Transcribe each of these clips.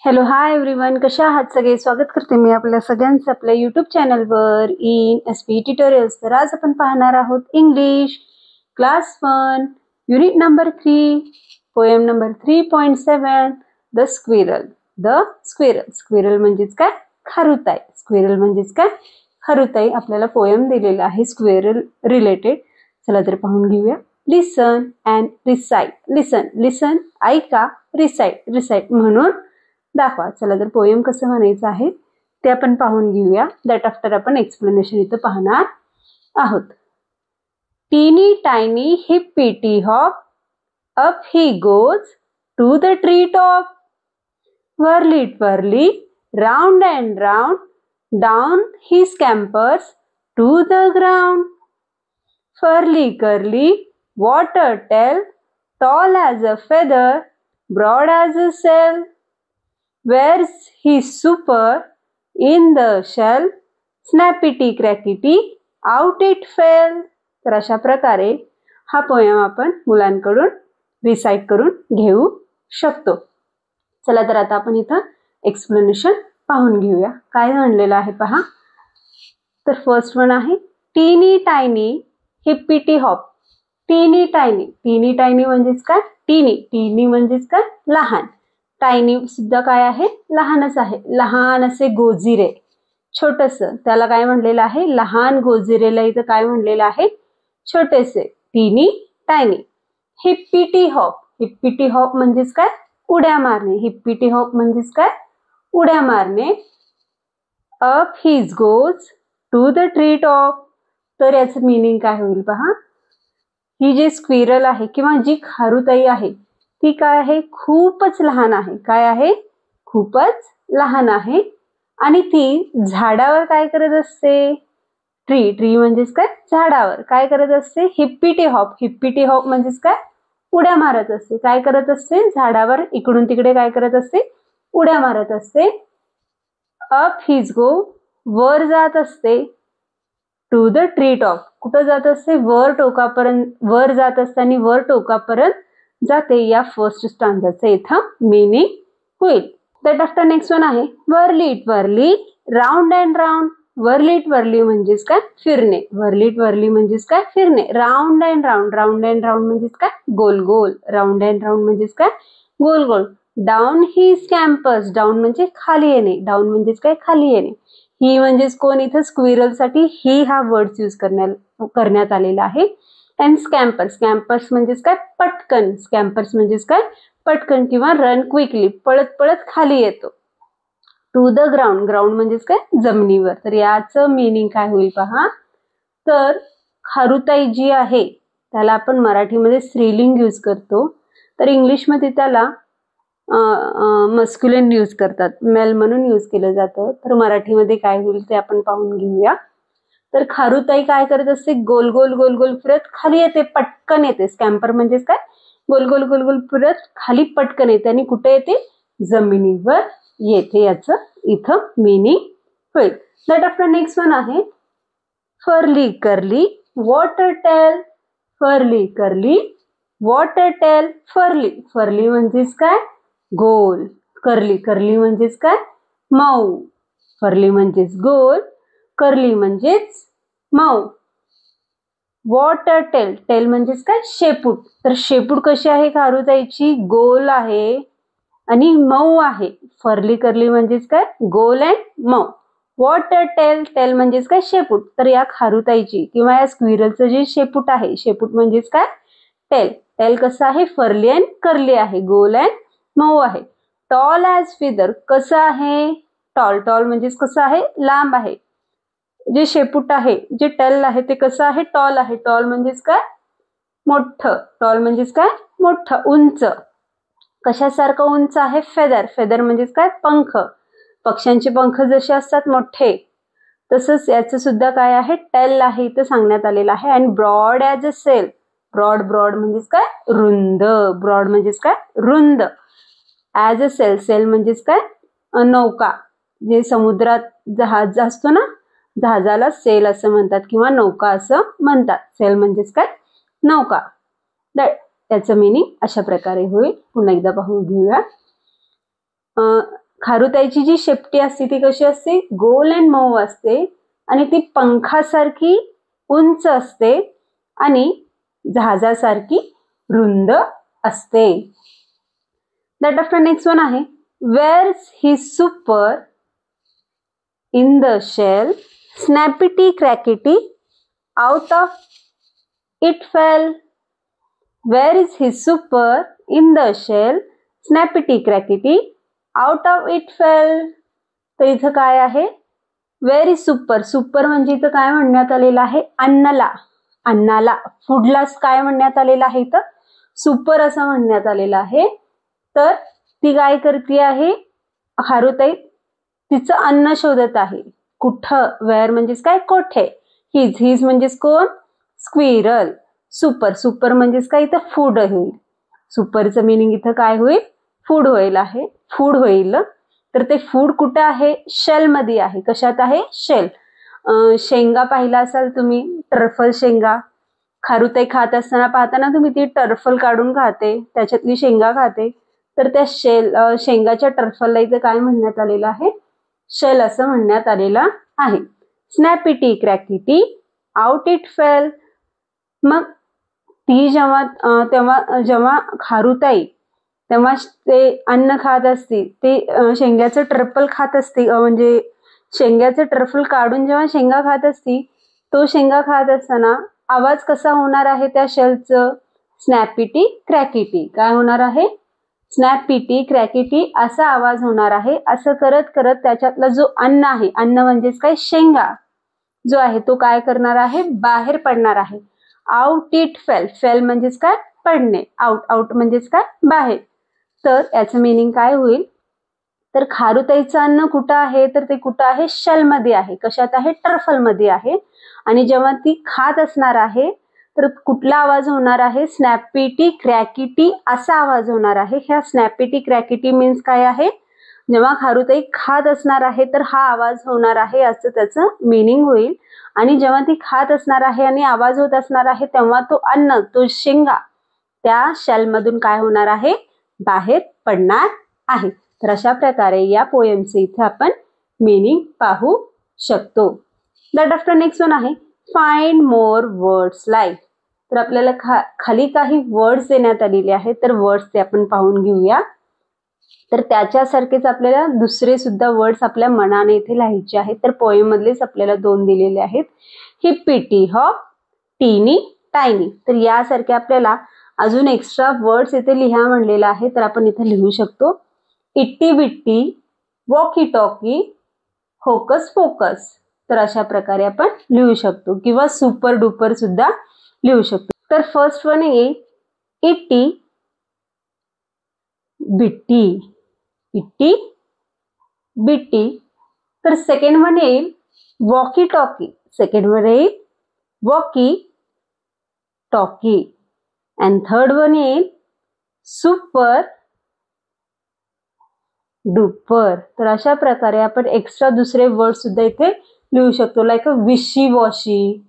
Hello hi everyone, कशा आहात सगळे? स्वागत करते मी आपल्या सगळ्यांचं आपल्या यूट्यूब चॅनलवर इन एसपी ट्युटोरियल्स. तर आज आपण पाहणार आहोत English class 1 unit number 3 poem number 3.7 the squirrel. Squirrel म्हणजेच काय? खारुताई. स्क्विरल म्हणजेच काय? खारुताई. आपल्याला पोएम दिलेला आहे स्क्विरल रिलेटेड. चला तर पाहून घेऊया. लिसन अँड रिसाइट. लिसन ऐका, रिसाइट म्हणून दाखवा. चला तर पोएम कसं म्हणायचं आहे ते आपण पाहून घेऊया. दॅट आफ्टर आपण एक्सप्लेनेशन इथं पाहणार आहोत. Teeny tiny hippity hop up he goes to the tree top. Whirly twirly round and round down he scampers to the ground. Furly curly water tail tall as a feather broad as a sail. Where's he super in the shell? Snappity crackity out it fell. तर अशा प्रकारे हा poem आपण मुलांकडून recite करून घेऊ शकतो. चला तर आता आपण इथं एक्सप्लेनेशन पाहून घेऊया. काय म्हणलेलं आहे पहा. तर फर्स्ट वन आहे टीनी टायनी हिप्पीटी हॉप. टीनी टायनी म्हणजेच काय? टीनी म्हणजेच काय? लहान. टायनी सुद्धा काय आहे? लहानच आहे. लहान असे गोजिरे, छोटस, त्याला काय म्हणलेलं आहे? लहान गोजिरेला इथं काय म्हणलेलं आहे? छोटेसे. टीनी टायनी. हिप्पीटी हॉप म्हणजेच काय? उड्या मारणे. हिप्पीटी हॉप म्हणजेच काय? उड्या मारणे. Up his goes to the tree top. तर याचं मीनिंग काय होईल पहा. ही जी स्क्विरल आहे किंवा जी खारुताई आहे ती काय आहे? खूपच लहान आहे. काय आहे? खूपच लहान आहे. आणि ती झाडावर काय करत असते? ट्री म्हणजेच काय? झाडावर काय करत असते? हिप्पीटी हॉप म्हणजेच काय? उड्या मारत असते. काय करत असते? झाडावर इकडून तिकडे काय करत असते? उड्या मारत असते. अप हिज गो, वर जात असते. टू द ट्री टॉप, कुठं जात असते? वर टोकापर्यंत. वर जात असते आणि वर टोकापर्यंत जाते. या फर्स्ट स्टांजाचं इथं मीनिंग होईल. दॅट आफ्टर नेक्स्ट वन आहे whirly twirly round and round. Whirly twirly म्हणजेच काय? फिरणे. वर्ली ट्वर्ली म्हणजेच काय? फिरणे. राऊंड अँड राऊंड म्हणजेच काय? गोल गोल. राऊंड अँड राऊंड म्हणजेच काय? गोल गोल. डाऊन ही स्कॅम्पर्स. डाऊन म्हणजे खाली येणे. डाऊन म्हणजेच काय? खाली येणे. ही म्हणजेच कोण? इथं स्क्विरल साठी ही हा वर्ड यूज करण्यात आलेला आहे. अँड स्कॅम्पर्स म्हणजेच काय? पटकन. स्कॅम्पर्स म्हणजेच काय? पटकन किंवा रन क्विकली, पळत पळत खाली येतो. टू द ग्राउंड म्हणजेच काय? जमिनीवर. तर याचं मीनिंग काय होईल पहा. तर खारुताई जी आहे त्याला आपण मराठीमध्ये स्त्रीलिंग यूज करतो, तर इंग्लिशमध्ये त्याला मस्क्युलिन यूज करतात, मेल म्हणून यूज केलं जातं. तर मराठीमध्ये काय होईल ते आपण पाहून घेऊया. तर खारुताई काय करत असते? गोल गोल गोल गोल फिरत खाली येते, पटकन येते. स्कॅम्पर म्हणजेच काय? गोल गोल गोल गोल फिरत खाली पटकन येते. आणि कुठे येते? जमिनीवर येते. याचं इथं मीनिंग होईल. दॅट आफ्टर नेक्स्ट वन आहे furly curly water tail. Furly curly water tail. Furly म्हणजेच काय? गोल. कर्ली म्हणजेच काय? मऊ. फर्ली म्हणजेच गोल, कर्ली म्हणजेच मऊ. वॉटर टेल म्हणजेच काय? शेपूट. तर शेपूट कशी आहे खारुताईची? गोल आहे आणि मऊ आहे. फर्ली कर्ली म्हणजेच काय? गोल अँड मऊ. वॉटर टेल म्हणजेच काय? शेपूट. तर या खारुताईची किंवा या स्क्विरलचं जे शेपूट आहे, शेपूट म्हणजेच काय? टेल कसं आहे? फर्ली अँड कर्ली आहे, गोल अँड मऊ आहे. टॉल ॲज फिदर, कसं आहे? टॉल म्हणजेच कसं आहे? लांब आहे. जे शेपूट आहे, जे टेल आहे ते कसं आहे? टॉल आहे. टॉल म्हणजेच काय? मोठं. टॉल म्हणजेच काय? मोठं, उंच. कशासारखं उंच आहे? फेदर म्हणजेच काय? पंख. पक्ष्यांचे पंख जसे असतात मोठे, तसंच याचं सुद्धा काय आहे? टेल आहे इथं सांगण्यात आलेलं आहे. And broad as a sail. Broad म्हणजेच काय? रुंद. ब्रॉड म्हणजेच काय? रुंद. ॲज अ सेल म्हणजेच काय? नौका. जे समुद्रात जहाज असतो ना, जहाजाला सेल असं म्हणतात किंवा नौका असं म्हणतात. सेल म्हणजेच काय? नौका. त्याचं मीनिंग अशा प्रकारे होईल. पुन्हा एकदा पाहून घेऊया. खारुताईची जी शेपटी असते ती कशी असते, गोल अँड मऊ असते आणि ती पंखासारखी उंच असते आणि जहाजासारखी रुंद असते. दॅट आफ्टर नेक्स्ट वन आहे, where's his super in the shell, snappity crackity out of it fell. Where is his super in the shell, snappity crackity out of it fell. तर इथं काय आहे, वेअर इज सुपर. सुपर म्हणजे इथं काय म्हणण्यात आलेलं आहे, अन्नाला, अन्नाला, फूडलाच काय म्हणण्यात आलेलं आहे, इथं सुपर असं म्हणण्यात आलेलं आहे. तर ती काय करते आहे, खारुताई तिचं अन्न शोधत आहे. कुठं, वेअर म्हणजेच काय, कोठे. हिज, हिज म्हणजेच कोण, स्क्विरल. सुपर, सुपर म्हणजेच काय, इथं फूड होईल. सुपरचं मिनिंग इथं काय होईल, फूड होईल आहे, फूड होईल. तर ते फूड कुठं आहे, शेल मध्ये आहे. कशात आहे, शेल. शेंगा पाहिला असाल तुम्ही, टर्फल शेंगा. खारुताई खात असताना पाहताना तुम्ही ती टर्फल काढून खाते, त्याच्यातली शेंगा खाते. तर त्या शेंगाच्या टर्फलला इथं काय म्हणण्यात आलेलं आहे, शेल असं म्हणण्यात आलेलं आहे. स्नॅपिटी क्रॅकिटी आउट इट फेल. मग ती जेव्हा खारुताई तेव्हा ते अन्न खात असते, ते शेंगाचं टर्फल खात असते, म्हणजे शेंगाचं टर्फल काढून जेव्हा शेंगा खात असती, तो शेंगा खात असताना आवाज कसा होणार आहे त्या शेलचं, स्नॅपिटी क्रॅकिटी. काय होणार आहे, स्नॅपिटी क्रॅकिटी असा आवाज होणार आहे. असं करत करत त्याच्यातला जो अन्न आहे, अन्न म्हणजेच काय, शेंगा जो आहे तो काय करणार आहे, बाहेर पडणार आहे. Out it fail. फेल म्हणजेच काय, पडणे. आउट, आउट म्हणजेच काय, बाहेर. तर याचं मिनिंग काय होईल, तर खारुताईचं अन्न कुठं आहे, तर ते कुठं आहे, शेल मध्ये आहे. कशात आहे, टर्फल मध्ये आहे. आणि जेव्हा ती खात असणार आहे तर कुठला आवाज होणार आहे, स्नॅपिटी क्रॅकिटी असा आवाज होणार आहे. ह्या स्नॅपिटी क्रॅकिटी मीन्स काय आहे, जेव्हा खारुताई खात असणार आहे तर हा आवाज होणार आहे असं त्याचं मिनिंग होईल. आणि जेव्हा ती खात असणार आहे आणि आवाज होत असणार आहे तेव्हा तो अन्न, तो शेंगा त्या शेलमधून काय होणार आहे, बाहेर पडणार आहे. तर अशा प्रकारे या पोएमचे इथे आपण मिनिंग पाहू शकतो. दॅट आफ्टर नेक्स्ट वन आहे, फाइंड मोर वर्ड्स लाईक. तर आपल्याला खाली काही वर्ड्स देण्यात आलेले आहेत, तर वर्ड्स ते आपण पाहून घेऊया. तर त्याच्यासारखेच आपल्याला दुसरे सुद्धा वर्ड्स आपल्या मनाने इथे लिहायचे आहेत. तर पोएम मधलेच आपल्याला 2 दिलेले आहेत, हिप्पिटी हॉप, टीनी टायनी. तर यासारखे आपल्याला अजून एक्स्ट्रा वर्ड्स इथे लिहा म्हणलेला आहे, तर आपण इथे लिहू शकतो. इट्टी बिट्टी, वॉकी टॉकी, होकस पोकस. तर अशा प्रकारे आपण लिहू शकतो, किंवा सुपर डुपर सुद्धा लिहू शकतो. तर फर्स्ट वन येईल इट्टी बिट्टी, इट्टी बिट्टी. तर सेकंड वन येईल वॉकी टॉकी, सेकंड वन येईल walkie talkie. And third one येईल सुपर डुपर. तर अशा प्रकारे आपण एक्स्ट्रा दुसरे वर्ड सुद्धा इथे लिहू शकतो, लाईक विशी वॉशी,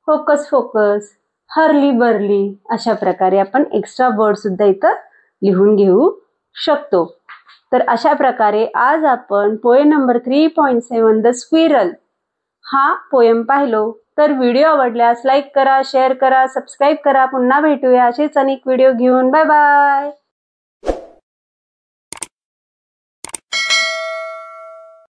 फोकस फोकस, हरली बरली. अशा प्रकारे आपण एक्स्ट्रा वर्ड सुद्धा इथं लिहून घेऊ शकतो. तर अशा प्रकारे आज आपण पोएम नंबर 3.7 द स्क्विरल हा पोएम पाहिलो. तर व्हिडिओ आवडल्यास लाईक करा, शेअर करा, सबस्क्राईब करा. पुन्हा भेटूया असेच अनेक व्हिडिओ घेऊन. Bye bye.